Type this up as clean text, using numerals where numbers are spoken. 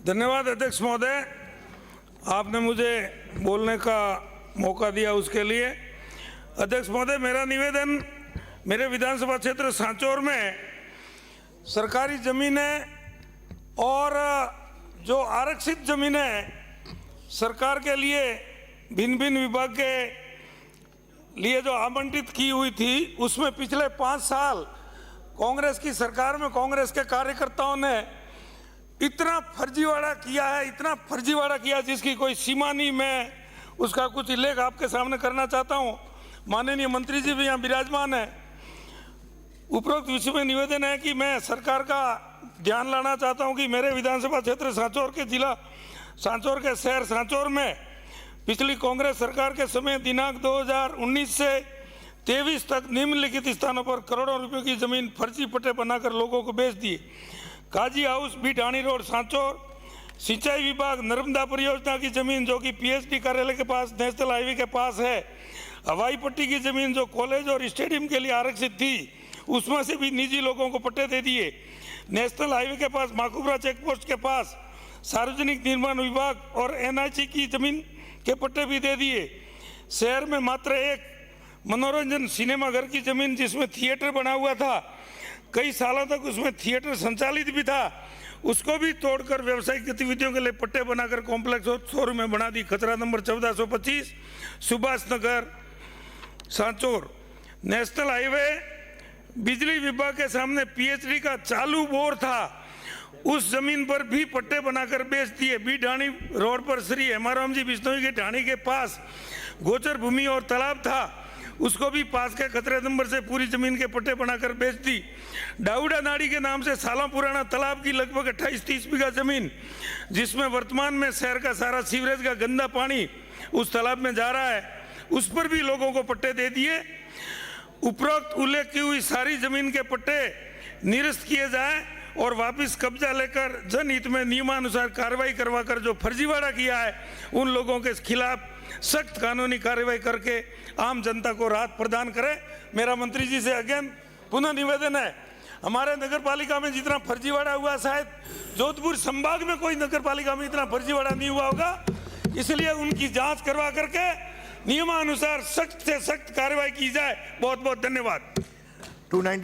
धन्यवाद अध्यक्ष महोदय, आपने मुझे बोलने का मौका दिया उसके लिए। अध्यक्ष महोदय, मेरा निवेदन मेरे विधानसभा क्षेत्र सांचौर में सरकारी ज़मीनें और जो आरक्षित ज़मीनें सरकार के लिए भिन्न भिन्न विभाग के लिए जो आवंटित की हुई थी, उसमें पिछले 5 साल कांग्रेस की सरकार में कांग्रेस के कार्यकर्ताओं ने इतना फर्जीवाड़ा किया है, इतना फर्जीवाड़ा किया जिसकी कोई सीमा नहीं। मैं उसका कुछ उल्लेख आपके सामने करना चाहता हूं। माननीय मंत्री जी भी यहाँ विराजमान है। उपरोक्त विषय में निवेदन है कि मैं सरकार का ध्यान लाना चाहता हूं कि मेरे विधानसभा क्षेत्र सांचौर के जिला सांचौर के शहर सांचौर में पिछली कांग्रेस सरकार के समय दिनांक 2019 से 23 तक निम्नलिखित स्थानों पर करोड़ों रुपयों की जमीन फर्जी पट्टे बनाकर लोगों को बेच दिए। काजी हाउस बी ढाणी रोड सांचौर, सिंचाई विभाग नर्मदा परियोजना की जमीन जो कि पीएचडी कार्यालय के पास नेशनल हाईवे के पास है, हवाई पट्टी की जमीन जो कॉलेज और स्टेडियम के लिए आरक्षित थी उसमें से भी निजी लोगों को पट्टे दे दिए। नेशनल हाईवे के पास माकुबरा चेक पोस्ट के पास सार्वजनिक निर्माण विभाग और एनआईसी की जमीन के पट्टे भी दे दिए। शहर में मात्र एक मनोरंजन सिनेमा घर की जमीन जिसमें थिएटर बना हुआ था, कई सालों तक उसमें थिएटर संचालित भी था, उसको भी तोड़कर व्यावसायिक गतिविधियों के लिए पट्टे बनाकर कॉम्प्लेक्स और शोरूम में बना दी। खतरा number 1425 Subhash Nagar Sanchore. National highway बिजली विभाग के सामने पीएचडी का चालू बोर था, उस जमीन पर भी पट्टे बनाकर बेच दिए। बी ढाणी रोड पर श्री हेमाराम जी बिश्नोई के ढाणी के पास गोचर भूमि और तालाब था, उसको भी पास के खतरे नंबर से पूरी जमीन के पट्टे बनाकर बेच दी। डाउडा नाड़ी के नाम से सालों पुराना तालाब की लगभग 28-30 बीघा जमीन जिसमें वर्तमान में शहर का सारा सीवरेज का गंदा पानी उस तालाब में जा रहा है, उस पर भी लोगों को पट्टे दे दिए। उपरोक्त उल्लेख की हुई सारी जमीन के पट्टे निरस्त किए जाए और वापस कब्जा लेकर जनहित में नियमानुसार कार्रवाई करवाकर जो फर्जीवाड़ा किया है उन लोगों के खिलाफ सख्त कानूनी कार्रवाई करके आम जनता को राहत प्रदान करें। मेरा मंत्री जी से अगेन पुनः निवेदन है, हमारे नगर पालिका में जितना फर्जीवाड़ा हुआ शायद जोधपुर संभाग में कोई नगर पालिका में इतना फर्जीवाड़ा नहीं हुआ होगा, इसलिए उनकी जांच करवा करके नियमानुसार सख्त से सख्त कार्रवाई की जाए। बहुत बहुत धन्यवाद। 295